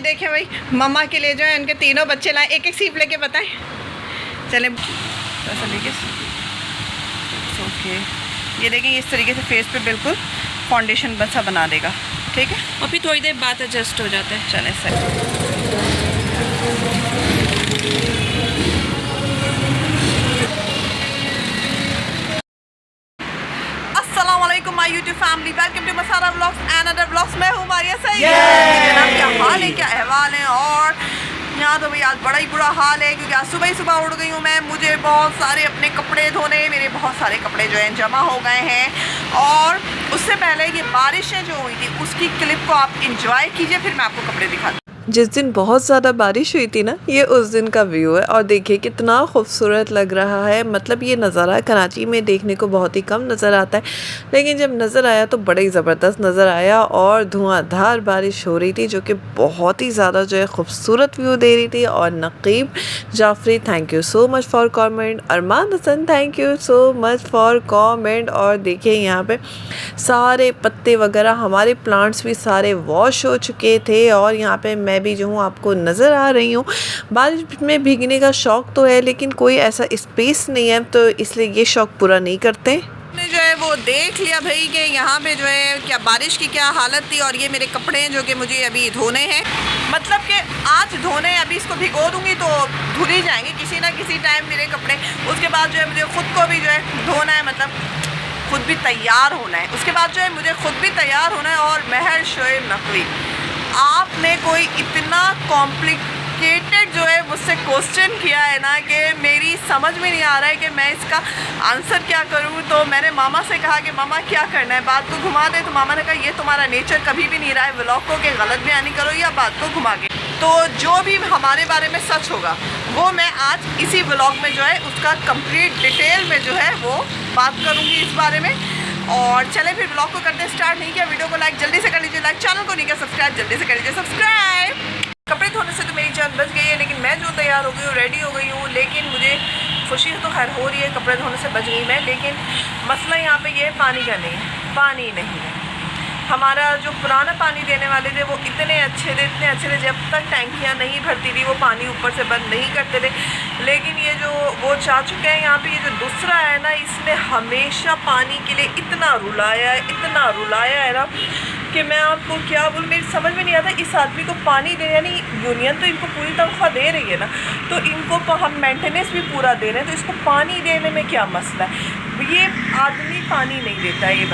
देखें भाई, मम्मा के लिए जो है उनके तीनों बच्चे लाए, एक एक सीप लेके बताएं। चलें ऐसा लेके ओके, ये देखें इस तरीके से फेस पे बिल्कुल फाउंडेशन सा बना देगा, ठीक है। और फिर थोड़ी देर बाद एडजस्ट हो जाता है। चलें sir, my YouTube family, welcome to Masara vlogs and other vlogs. मैं हूँ मारिया सईद। जनाब क्या हाल है, क्या अहवाल है? और यहाँ तो भाई आज बड़ा ही बुरा हाल है क्योंकि आज सुबह ही सुबह उठ गई हूँ मैं। मुझे बहुत सारे अपने कपड़े धोने, मेरे बहुत सारे कपड़े जो हैं जमा हो गए हैं। और उससे पहले ये बारिशें जो हुई थी उसकी क्लिप को आप इंजॉय कीजिए, फिर मैं आपको कपड़े दिखाती हूँ। जिस दिन बहुत ज़्यादा बारिश हुई थी ना, ये उस दिन का व्यू है। और देखिए कितना खूबसूरत लग रहा है। मतलब ये नज़ारा कराची में देखने को बहुत ही कम नज़र आता है, लेकिन जब नज़र आया तो बड़ा ही ज़बरदस्त नज़र आया। और धुआंधार बारिश हो रही थी जो कि बहुत ही ज़्यादा जो है खूबसूरत व्यू दे रही थी। और Naqeeb Jafri, thank you so much for comment. Armaan Hasan, thank you so much for comment. और देखिए यहाँ पे सारे पत्ते वगैरह, हमारे प्लांट्स भी सारे वॉश हो चुके थे। और यहाँ पे मैं भी जो हूँ आपको नज़र आ रही हूँ। बारिश में भीगने का शौक़ तो है, लेकिन कोई ऐसा स्पेस नहीं है, तो इसलिए ये शौक़ पूरा नहीं करते। ने जो है वो देख लिया भाई कि यहाँ पे जो है क्या बारिश की क्या हालत थी। और ये मेरे कपड़े हैं जो कि मुझे अभी धोने हैं, मतलब कि आज धोने, अभी इसको भिगो दूँगी तो धुल ही जाएंगे किसी ना किसी टाइम मेरे कपड़े। उसके बाद जो है मुझे ख़ुद को भी जो है धोना है, मतलब खुद भी तैयार होना है। उसके बाद जो है मुझे खुद भी तैयार होना है। और महर शोएब नकवी, आपने कोई इतना कॉम्प्लिकेटेड जो है मुझसे क्वेश्चन किया है ना कि मेरी समझ में नहीं आ रहा है कि मैं इसका आंसर क्या करूं। तो मैंने मामा से कहा कि मामा क्या करना है, बात को घुमा दे। तो मामा ने कहा ये तुम्हारा नेचर कभी भी नहीं रहा है व्लॉग को कि गलत बयानी करो या बात को घुमा के। तो जो भी हमारे बारे में सच होगा वो मैं आज इसी व्लॉग में जो है उसका कंप्लीट डिटेल में जो है वो बात करूँगी इस बारे में। और चले फिर ब्लॉग को करते स्टार्ट। नहीं किया वीडियो को लाइक जल्दी से कर लीजिए, लाइक, चैनल को नहीं किया सब्सक्राइब जल्दी से कर लीजिए सब्सक्राइब। कपड़े धोने से तो मेरी जान बच गई है, लेकिन मैं जो तैयार हो गई हूँ, रेडी हो गई हूँ। लेकिन मुझे खुशी तो खैर हो रही है, कपड़े धोने से बच गई मैं। लेकिन मसला यहाँ पे ये है, पानी का नहीं है, पानी नहीं है। हमारा जो पुराना पानी देने वाले थे वो इतने अच्छे थे, जब तक टैंकियाँ नहीं भरती थी वो पानी ऊपर से बंद नहीं करते थे। लेकिन ये जो वो चाह चुके हैं यहाँ पे, ये जो दूसरा है ना, इसने हमेशा पानी के लिए इतना रुलाया है ना कि मैं आपको क्या बोलूँ, मेरी समझ में नहीं आता। इस आदमी को पानी दे, यानी यूनियन तो इनको पूरी तनख्वाह दे रही है ना, तो इनको हम मेंटेनेंस भी पूरा दे रहे हैं, तो इसको पानी देने में क्या मसला है। ये आदमी पानी नहीं देता है, ये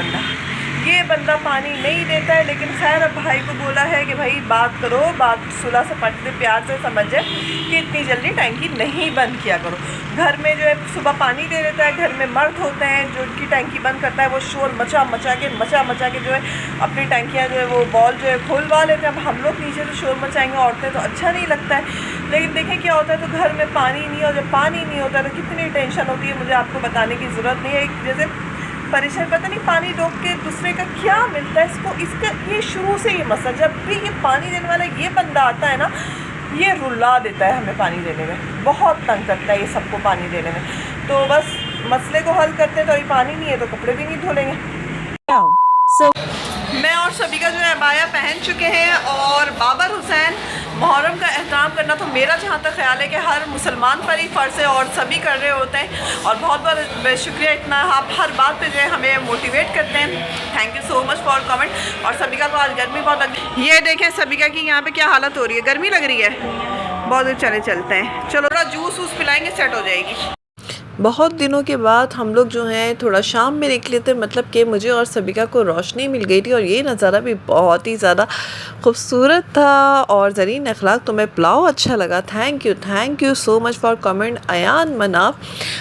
बंदा पानी नहीं देता है। लेकिन खैर अब भाई को बोला है कि भाई बात करो, बात सुलह से पटते प्यार से समझ जाए कि इतनी जल्दी टैंकी नहीं बंद किया करो। घर में जो है सुबह पानी दे देता है, घर में मर्द होते हैं जो उनकी टैंकी बंद करता है, वो शोर मचा मचा के जो है अपनी टैंकियाँ जो है वो बॉल जो है खोलवा लेते हैं। अब हम लोग नीचे तो शोर मचाएंगे औरतें, तो अच्छा नहीं लगता है। लेकिन देखें क्या होता है, तो घर में पानी नहीं है, और जब पानी नहीं होता तो कितनी टेंशन होती है, मुझे आपको बताने की ज़रूरत नहीं है। जैसे परेशान, पता नहीं पानी रोक के दूसरे का क्या मिलता है इसको। इसका ये शुरू से ये मसला, जब भी ये पानी देने वाला ये बंदा आता है ना, ये रुला देता है हमें पानी देने में, बहुत तंग करता है ये सबको पानी देने में। तो बस मसले को हल करते हैं, तो अभी पानी नहीं है तो कपड़े भी नहीं धुलेंगे। मैं और सभी का जो है अबाया पहन चुके हैं। और बाबर हुसैन, मुहर्रम का एहतराम करना तो मेरा जहाँ तक ख्याल है कि हर मुसलमान पर ही फ़र्ज़ है, और सभी कर रहे होते हैं। और बहुत बहुत शुक्रिया, इतना आप हर बात पे जो है हमें मोटिवेट करते हैं। Thank you so much for comment. और सभी का तो आज गर्मी बहुत लग, ये देखें सभी का कि यहाँ पे क्या हालत हो रही है, गर्मी लग रही है बहुत। चले चलते हैं, चलो थोड़ा जूस वूस पिलाएंगे, सेट हो जाएगी। बहुत दिनों के बाद हम लोग जो हैं थोड़ा शाम में निकले थे, मतलब कि मुझे और सबिका को रोशनी मिल गई थी। और ये नज़ारा भी बहुत ही ज़्यादा खूबसूरत था। और ज़रीन अखलाक, तुम्हें पुलाव अच्छा लगा, thank you so much for comment. Ayaan Manaf,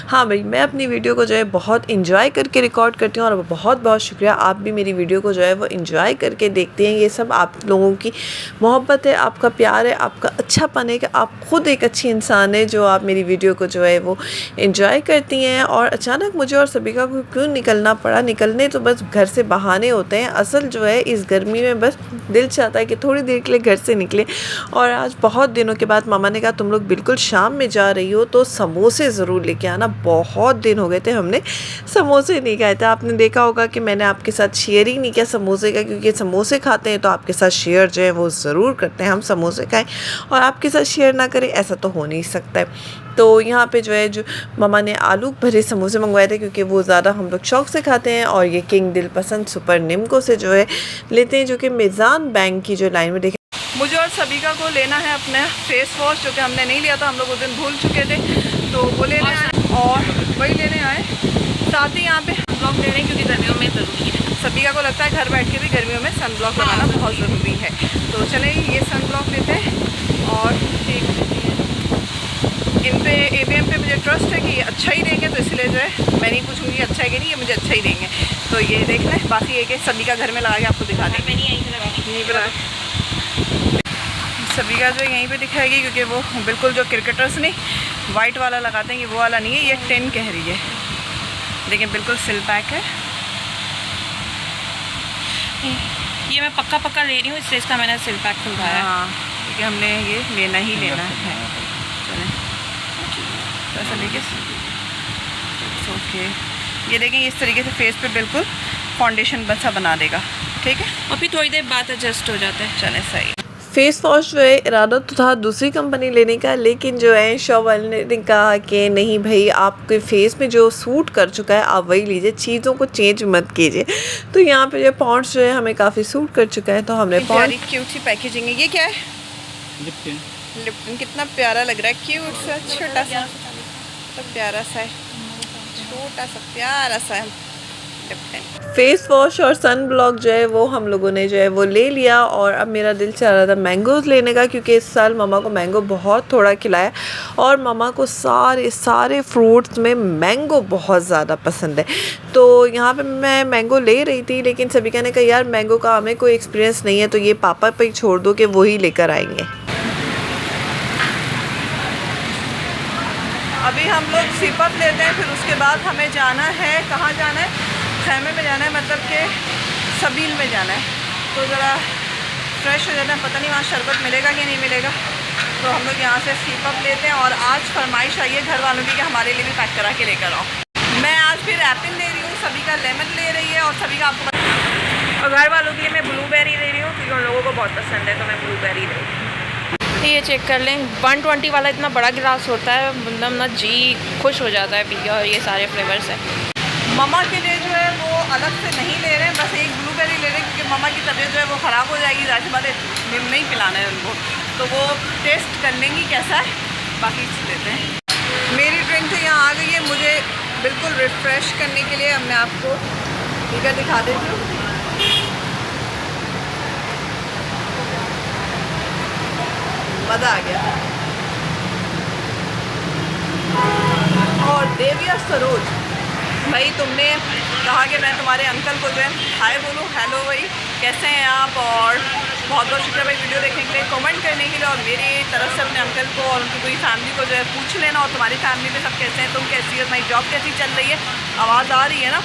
हाँ भाई मैं अपनी वीडियो को जो है बहुत इंजॉय करके रिकॉर्ड करती हूँ, और बहुत बहुत शुक्रिया, आप भी मेरी वीडियो को जो है वो इंजॉय करके देखते हैं। ये सब आप लोगों की मोहब्बत है, आपका प्यार है, आपका अच्छापन है कि आप ख़ुद एक अच्छी इंसान है जो आप मेरी वीडियो को जो है वो इंजॉय करती हैं। और अचानक मुझे और सबिका को क्यों निकलना पड़ा, निकलने तो बस घर से बहाने होते हैं, असल जो है इस गर्मी में बस दिल चाहता है कि थोड़ी देर के लिए घर से निकले। और आज बहुत दिनों के बाद मामा ने कहा तुम लोग बिल्कुल शाम में जा रही हो तो समोसे ज़रूर लेके आना। बहुत दिन हो गए थे हमने समोसे नहीं खाए थे। आपने देखा होगा कि मैंने आपके साथ शेयर ही नहीं किया समोसे का, क्योंकि समोसे खाते हैं तो आपके साथ शेयर जो है वो ज़रूर करते हैं। हम समोसे खाएं और आपके साथ शेयर ना करें, ऐसा तो हो नहीं सकता है। तो यहाँ पे जो है जो मामा ने आलू भरे समोसे मंगवाए थे, क्योंकि वो ज़्यादा हम लोग शौक़ से खाते हैं। और ये किंग दिल पसंद सुपर निम्को से जो है लेते हैं, जो कि मीज़ान बैंक की जो लाइन में देखें। मुझे और सबिका को लेना है अपना फेस वॉश, जो कि हमने नहीं लिया था, हम लोग उस दिन भूल चुके थे, तो वो लेने आए और वही लेने आए। साथ ही यहाँ पे ब्लॉक ले रहे हैं क्योंकि गर्मियों में ज़रूरी है। सबिका को लगता है घर बैठ के भी गर्मियों में सन ब्लॉक लगाना बहुत ज़रूरी है। तो चले ये सन ब्लॉक लेते हैं और देख लेते हैं। इन पे ABM पे मुझे ट्रस्ट है कि ये अच्छा ही देंगे, तो इसलिए जो है मैं नहीं पूछूंगी अच्छा है कि नहीं, ये मुझे अच्छा ही देंगे। तो ये देख लें, बाकी एक सबिका घर में लगा के आपको दिखा देंगे। नहीं बना सबिका जो यहीं पे दिखाएगी, क्योंकि वो बिल्कुल जो क्रिकेटर्स नहीं वाइट वाला लगाते हैं, ये वो वाला नहीं है, ये 10 कह रही है। देखिए बिल्कुल सिल पैक है। ये मैं पक्का ले रही हूँ, इसलिए इसका मैंने सिल पैक खुलवाया है। हाँ, क्योंकि हमने ये लेना ही लेना है। चलें तो ऐसा देखिए, ओके ये देखें इस तरीके से फेस पे बिल्कुल फाउंडेशन सा बना देगा। ठीक है, और फिर थोड़ी देर बाद एडजस्ट हो जाता है। चलें सही। फेस वॉश जो है इरादा तो था दूसरी कंपनी लेने का, लेकिन जो है शॉप वाले ने कहा कि नहीं भाई, आपके फेस में जो सूट कर चुका है आप वही लीजिए, चीज़ों को चेंज मत कीजिए। तो यहाँ पे जो पॉन्ड्स जो है हमें काफ़ी सूट कर चुका है, तो हमने प्यारी क्यूट सी पैकेजिंग है। ये क्या है? लिप्टन। लिप्टन कितना प्यारा लग रहा है, क्यूट सा छोटा सा, तो प्यारा सा है, छोटा सा प्यारा सा है लिप्टन। फेस वॉश और सन ब्लॉक जो है वो हम लोगों ने जो है वो ले लिया। और अब मेरा दिल चाह रहा था मैंगोज़ लेने का, क्योंकि इस साल मम्मा को मैंगो बहुत थोड़ा खिलाया और मम्मा को सारे फ्रूट्स में मैंगो बहुत ज़्यादा पसंद है। तो यहाँ पे मैं मैंगो ले रही थी, लेकिन सबिका ने कहा यार मैंगो का हमें कोई एक्सपीरियंस नहीं है, तो ये पापा पे ही छोड़ दो कि वही लेकर आएंगे। अभी हम लोग सिपअप लेते हैं, फिर उसके बाद हमें जाना है, कहाँ जाना है, खैमे में जाना है, मतलब कि सबील में जाना है। तो ज़रा फ्रेश हो जाता है, पता नहीं वहाँ शरबत मिलेगा कि नहीं मिलेगा। तो हम लोग यहाँ से सिपअप लेते हैं। और आज फरमाइश आई है घर वालों की कि हमारे लिए भी पैक करा के लेकर आओ। मैं आज फिर एप्पल ले रही हूँ, सबिका लेमन ले रही है और सबिका आपको, और घर वालों के लिए मैं ब्लूबेरी ले रही हूँ, क्योंकि उन लोगों को बहुत पसंद है, तो मैं ब्लूबेरी ले रही हूँ। ये चेक कर लें, 120 वाला इतना बड़ा गिलास होता है, मतलब ना जी खुश हो जाता है पी के। और ये सारे फ्लेवर्स हैं। मम्मा के लिए जो है वो अलग से नहीं ले रहे हैं, बस एक ब्लूबेरी ले रहे हैं, क्योंकि मम्मा की तबीयत जो है वो ख़राब हो जाएगी, ज़ाहिर बात है निम नहीं पिलाना है उनको, तो वो टेस्ट कर लेंगी कैसा है, बाकी लेते हैं। मेरी ड्रिंक तो यहाँ आ गई है, मुझे बिल्कुल रिफ़्रेश करने के लिए। अब मैं आपको ठीक है दिखा देती हूँ। मज़ा आ गया। और देविया सरोज भाई, तुमने कहा कि मैं तुम्हारे अंकल को जो है हाय बोलूँ, हेलो भाई कैसे हैं आप, और बहुत बहुत शुक्रिया भाई वीडियो देखने के लिए, कमेंट करने के लिए, और मेरी तरफ से अपने अंकल को और उनकी पूरी फैमिली को जो है पूछ लेना। और तुम्हारी फैमिली में सब कैसे हैं, तुम कैसी हो, तुम्हारी जॉब कैसी चल रही है। आवाज़ आ रही है ना,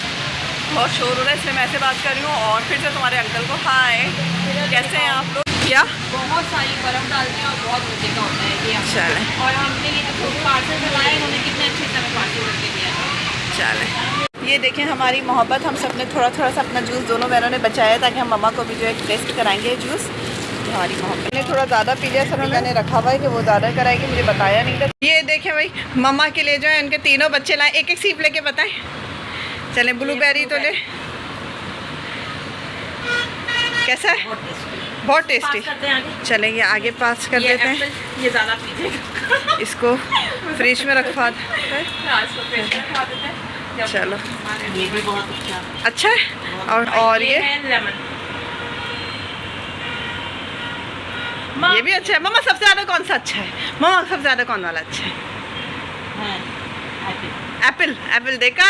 बहुत शोर हो रहा है, इसलिए मैं ऐसे बात कर रही हूँ। और फिर से तुम्हारे अंकल को हाय, कैसे हैं आप लोग। क्या बहुत सारी बर्फ़ डालते हैं और बहुत मजे का होता है ये। चलें, और हमने ये जो पार्सल करवाया, उन्होंने कितने अच्छे से हमें पार्सल करके दिया है। चलें। ये देखें हमारी मोहब्बत, हम सब ने थोड़ा थोड़ा सा अपना जूस दोनों बहनों ने बचाया, ताकि हम मम्मा को भी जो है टेस्ट कराएंगे जूस। हमारी मोहब्बत ने थोड़ा ज़्यादा पी लिया, सबिका ने रखा हुआ है कि वो ज़्यादा कराएगी, मुझे बताया नहीं था। ये देखें भाई, मम्मा के लिए जो है उनके तीनों बच्चे लाए, एक एक सीप लेके बताएं। चलें, ब्लूबेरी तो ले, कैसा है, बहुत टेस्टी। चलें ये आगे पास कर देते हैं, ये ज़्यादा पीजिएगा, इसको फ्रिज में रखवा दें। चलो ये भी बहुत अच्छा है। और ये लेमन, ये भी अच्छा है। मम्मा सबसे ज़्यादा कौन सा अच्छा है, मम्मा सबसे ज़्यादा कौन वाला अच्छा है? एप्पल। एप्पल देखा,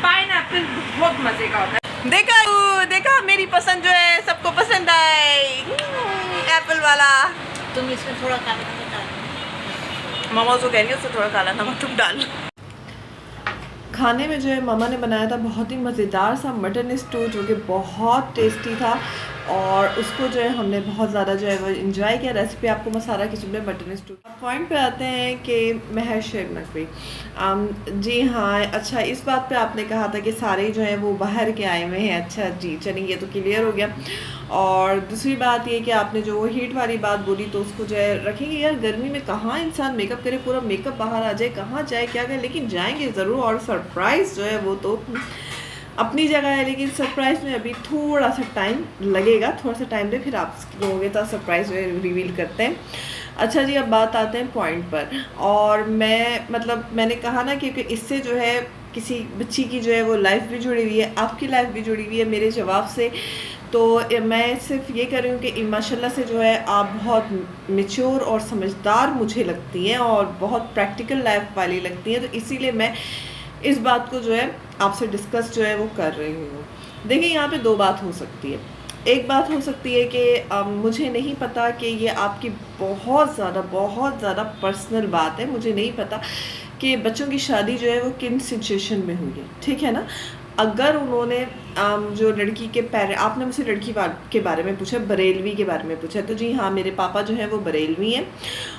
पाइनएप्पल बहुत मज़े का होता है। देखा मेरी पसंद जो है सबको पसंद आई, एप्पल वाला। तुम इसमें थोड़ा काला नमक डाल। मामा उसको कह रही है उससे थोड़ा काला नमक तुम डाल। खाने में जो है मामा ने बनाया था बहुत ही मज़ेदार सा मटन स्टू, जो कि बहुत टेस्टी था और उसको जो है हमने बहुत ज़्यादा जो है वो इंजॉय किया। रेसिपी आपको मैं सारा किचन में मटन स्टू। अब पॉइंट पे आते हैं कि महर शेख नकवी। जी हाँ, अच्छा इस बात पे आपने कहा था कि सारे जो हैं वो बाहर के आए हुए हैं। अच्छा जी, चलिए ये तो क्लियर हो गया। और दूसरी बात ये कि आपने जो वो हीट वाली बात बोली तो उसको जो है रखेंगे। यार गर्मी में कहाँ इंसान मेकअप करे, पूरा मेकअप बाहर आ जाए, कहाँ जाए क्या करे, लेकिन जाएंगे ज़रूर। और सरप्राइज़ जो है वो तो अपनी जगह है, लेकिन सरप्राइज़ में अभी थोड़ा सा टाइम लगेगा। थोड़ा सा टाइम दे, फिर आप लोगों के साथ सरप्राइज़ रिवील करते हैं। अच्छा जी, अब बात आते हैं पॉइंट पर। और मैंने कहा ना कि इससे जो है किसी बच्ची की जो है वो लाइफ भी जुड़ी हुई है, आपकी लाइफ भी जुड़ी हुई है मेरे जवाब से। तो मैं सिर्फ ये कर रही हूँ कि माशाल्लाह से जो है आप बहुत मैच्योर और समझदार मुझे लगती हैं और बहुत प्रैक्टिकल लाइफ वाली लगती हैं। तो इसीलिए मैं इस बात को जो है आपसे डिस्कस जो है वो कर रही हूँ। देखिए, यहाँ पे दो बात हो सकती है। एक बात हो सकती है कि मुझे नहीं पता कि ये आपकी बहुत ज़्यादा पर्सनल बात है। मुझे नहीं पता कि बच्चों की शादी जो है वो किन सिचुएशन में हुई है, ठीक है ना। अगर उन्होंने जो लड़की के आपने मुझसे लड़की के बारे में पूछा, बरेलवी के बारे में पूछा, तो जी हाँ, मेरे पापा जो है वो बरेलवी हैं।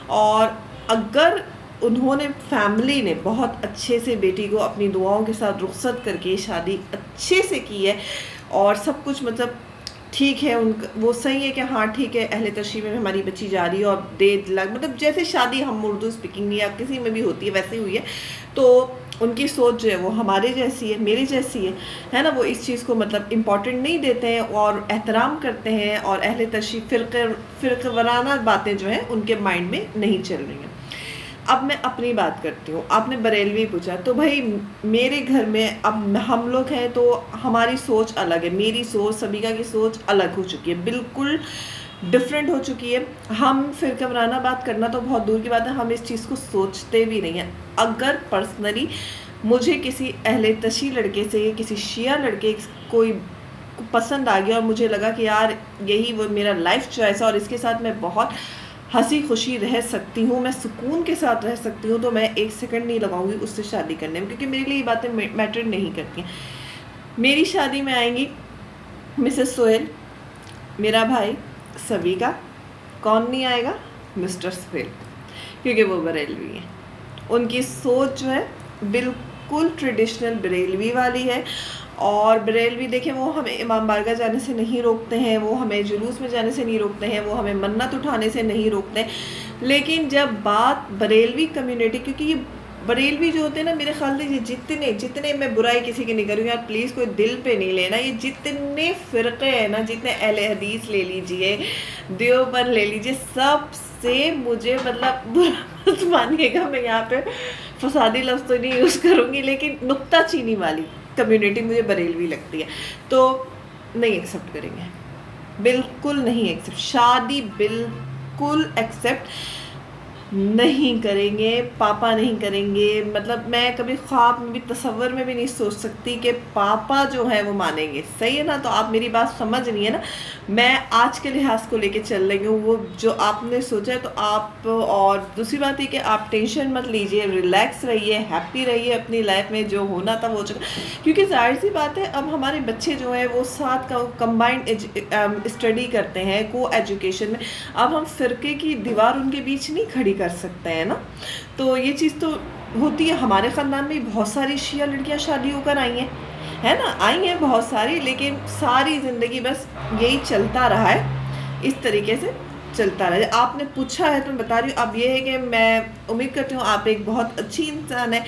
और अगर उन्होंने फैमिली ने बहुत अच्छे से बेटी को अपनी दुआओं के साथ रुखसत करके शादी अच्छे से की है और सब कुछ मतलब ठीक है, वो सही है कि हाँ ठीक है, अहले तशरीह में हमारी बच्ची जा रही है और 1.5 लाख मतलब जैसे शादी हम उर्दू स्पीकिंग या किसी में भी होती है वैसे हुई है। तो उनकी सोच जो है वो हमारे जैसी है, मेरी जैसी है ना। वो इस चीज़ को मतलब इम्पॉर्टेंट नहीं देते हैं और एहतराम करते हैं और अहले तशरीह फ़िरक़वाराना बातें जो हैं उनके माइंड में नहीं चल रही हैं। अब मैं अपनी बात करती हूँ। आपने बरेलवी पूछा, तो भाई मेरे घर में अब हम लोग हैं तो हमारी सोच अलग है। मेरी सोच, सबिका की सोच अलग हो चुकी है, बिल्कुल डिफरेंट हो चुकी है। हम फ़िरक़वाराना बात करना तो बहुत दूर की बात है, हम इस चीज़ को सोचते भी नहीं हैं। अगर पर्सनली मुझे किसी अहले तशी लड़के से, किसी शिया लड़के कोई पसंद आ गया और मुझे लगा कि यार यही वो मेरा लाइफ चॉइस है और इसके साथ मैं बहुत हंसी खुशी रह सकती हूँ, मैं सुकून के साथ रह सकती हूँ, तो मैं 1 सेकंड नहीं लगाऊंगी उससे शादी करने में, क्योंकि मेरे लिए ये बातें मैटर नहीं करती हैं। मेरी शादी में आएंगी मिसेस सोहेल, मेरा भाई सबिका, कौन नहीं आएगा, मिस्टर सोहेल, क्योंकि वो बरेलवी हैं। उनकी सोच जो है बिल्कुल ट्रेडिशनल बरेलवी वाली है। और बरेलवी देखें, वो हमें इमाम बारगाह जाने से नहीं रोकते हैं, वो हमें जुलूस में जाने से नहीं रोकते हैं, वो हमें मन्नत उठाने से नहीं रोकते हैं। लेकिन जब बात बरेलवी कम्युनिटी, क्योंकि ये बरेलवी जो होते हैं ना, मेरे ख्याल से ये जितने मैं बुराई किसी की नहीं करूँगी, यार प्लीज़ कोई दिल पे नहीं लेना, ये जितने फ़िरक़े हैं ना, जितने अहले हदीस ले लीजिए, देवबंद ले लीजिए, सबसे मुझे मतलब बुरा मत मानिएगा, मैं यहाँ पे फसादी लफ्ज़ तो नहीं यूज़ करूँगी, लेकिन नुक्ता चीनी वाली कम्युनिटी मुझे बरेलवी लगती है। तो नहीं एक्सेप्ट करेंगे, बिल्कुल नहीं एक्सेप्ट, शादी बिल्कुल एक्सेप्ट नहीं करेंगे, पापा नहीं करेंगे। मतलब मैं कभी ख्वाब में भी, तसव्वुर में भी नहीं सोच सकती कि पापा जो है वो मानेंगे। सही है ना। तो आप मेरी बात समझ रही है ना। मैं आज के लिहाज को लेके चल रही हूँ, वो जो आपने सोचा है तो आप। और दूसरी बात है कि आप टेंशन मत लीजिए, रिलैक्स रहिए, हैप्पी रहिए अपनी लाइफ में, जो होना था वो चुका। क्योंकि जाहिर सी बात है, अब हमारे बच्चे जो हैं वो साथ का कंबाइंड स्टडी करते हैं, को एजुकेशन में। अब हम फ़िरके की दीवार उनके बीच नहीं खड़ी कर सकते हैं ना। तो ये चीज़ तो होती है। हमारे ख़ानदान में बहुत सारी शिया लड़कियां शादी होकर आई हैं, है ना, आई हैं बहुत सारी, लेकिन सारी ज़िंदगी बस यही चलता रहा है, इस तरीके से चलता रहा है। आपने पूछा है तो मैं बता रही हूँ। अब ये है कि मैं उम्मीद करती हूँ आप एक बहुत अच्छी इंसान है,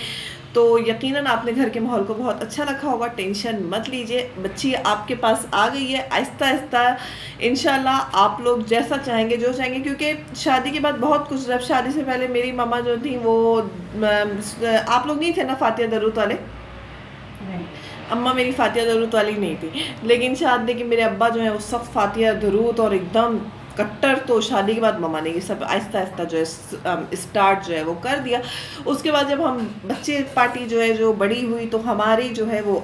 तो यकीनन आपने घर के माहौल को बहुत अच्छा रखा होगा। टेंशन मत लीजिए, बच्ची आपके पास आ गई है। आहिस्ता आहिस्ता इंशाल्लाह आप लोग जैसा चाहेंगे, जो चाहेंगे, क्योंकि शादी के बाद बहुत कुछ। जब शादी से पहले मेरी मामा जो थी वो, आप लोग नहीं थे ना फातिया दरूद वाले, अम्मा मेरी फातिया दरूद वाली नहीं थी, लेकिन शादी के मेरे अब्बा जो है वो सब फातिया दरूद और एकदम कट्टर। तो शादी के बाद मम्मा ने ये सब आहिस्ता आहिस्ता जो है स्टार्ट जो है वो कर दिया। उसके बाद जब हम बच्चे पार्टी जो है जो बड़ी हुई, तो हमारी जो है वो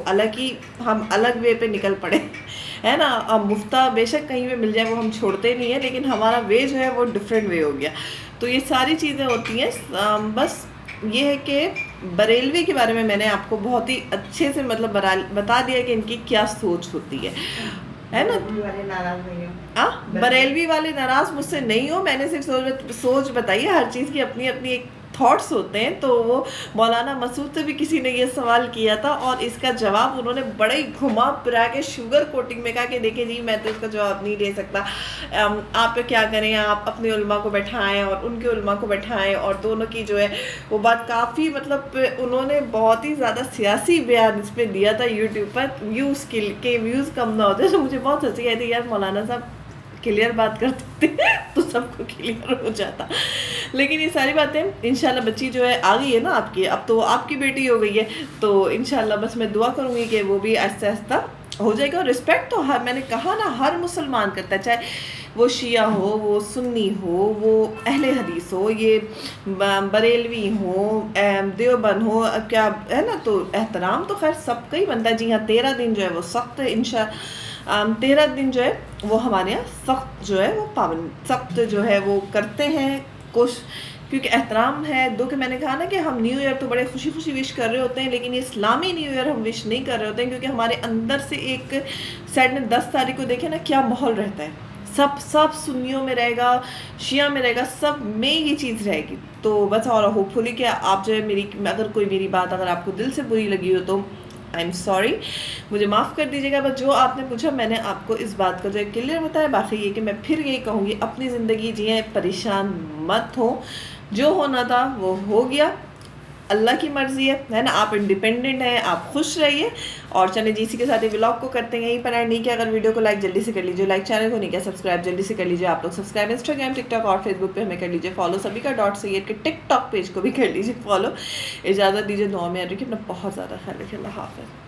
हम अलग वे पे निकल पड़े, है ना। अब मुफ्ता बेशक कहीं पे मिल जाए वो हम छोड़ते नहीं है, लेकिन हमारा वे जो है वो डिफरेंट वे हो गया। तो ये सारी चीज़ें होती हैं। बस ये है कि बरेलवी के बारे में मैंने आपको बहुत ही अच्छे से मतलब बता दिया कि इनकी क्या सोच होती है ना। बरेलवी वाले नाराज मुझसे नहीं हो, मैंने सिर्फ सोच बताई है। हर चीज़ की अपनी अपनी एक थॉट्स होते हैं। तो वो मौलाना मसूद से भी किसी ने ये सवाल किया था और इसका जवाब उन्होंने बड़े ही घुमा फिरा के शुगर कोटिंग में कहा कि देखिए जी मैं तो इसका जवाब नहीं दे सकता, आप क्या करें, आप अपने उलमा को बैठाएं और उनके उलमा को बैठाएं और दोनों की जो है वो बात काफ़ी मतलब उन्होंने बहुत ही ज़्यादा सियासी बयान इस पर दिया था यूट्यूब पर। व्यूज़ कम ना होते तो मुझे बहुत हंसी आई थी यार, मौलाना साहब क्लियर बात करते थे तो सबको क्लियर हो जाता। लेकिन ये सारी बातें इंशाल्लाह बच्ची जो है आ गई है ना आपकी, अब तो आपकी बेटी हो गई है, तो इंशाल्लाह बस मैं दुआ करूँगी कि वो भी आहिस्ता आहिस्ता हो जाएगा। और रिस्पेक्ट तो हर, मैंने कहा ना, हर मुसलमान करता है, चाहे वो शिया हो, वो सुन्नी हो, वो अहले हदीस हो, ये बरेलवी हो, देवबंद हो, क्या है ना। तो एहतराम तो खैर सबका ही बनता है। जी हाँ, 13 दिन जो है वो सख्त है 13 दिन जो है वो हमारे यहाँ सख्त जो है वो पाबंद सख्त जो है वो करते हैं कुछ, क्योंकि एहतराम है। दो कि मैंने कहा ना कि हम न्यू ईयर तो बड़े खुशी खुशी विश कर रहे होते हैं, लेकिन ये इस्लामी न्यू ईयर हम विश नहीं कर रहे होते हैं, क्योंकि हमारे अंदर से एक साइड में 10 तारीख को देखें ना क्या माहौल रहता है, सब सुन्नियों में रहेगा, शिया में रहेगा, सब में ये चीज़ रहेगी। तो बस और होपफुली कि आप जो है मेरी, अगर कोई मेरी बात अगर आपको दिल से बुरी लगी हो तो आई एम सॉरी, मुझे माफ़ कर दीजिएगा। बस जो आपने पूछा मैंने आपको इस बात का जो है क्लियर बताया। बाकी ये कि मैं फिर यही कहूँगी, अपनी ज़िंदगी जिए, परेशान मत हो, जो होना था वो हो गया, अल्लाह की मर्ज़ी है ना। आप इंडिपेंडेंट हैं, आप खुश रहिए। और चलिए जी, इसी के साथ ही व्लॉग को करते हैं यहीं पर एंड। नहीं किया अगर वीडियो को लाइक जल्दी से कर लीजिए, लाइक चैनल को नहीं किया सब्सक्राइब जल्दी से कर लीजिए। आप लोग सब्सक्राइब इंस्टाग्राम, टिकटॉक और फेसबुक पे हमें कर लीजिए फॉलो। सभी का .सैयद के टिकटॉक पेज को भी कर लीजिए फॉलो। इजाज़त दीजिए, दुआ में याद रखिए, अपना बहुत ज़्यादा ख्याल रखिए। अल्लाह हाफ़िज़।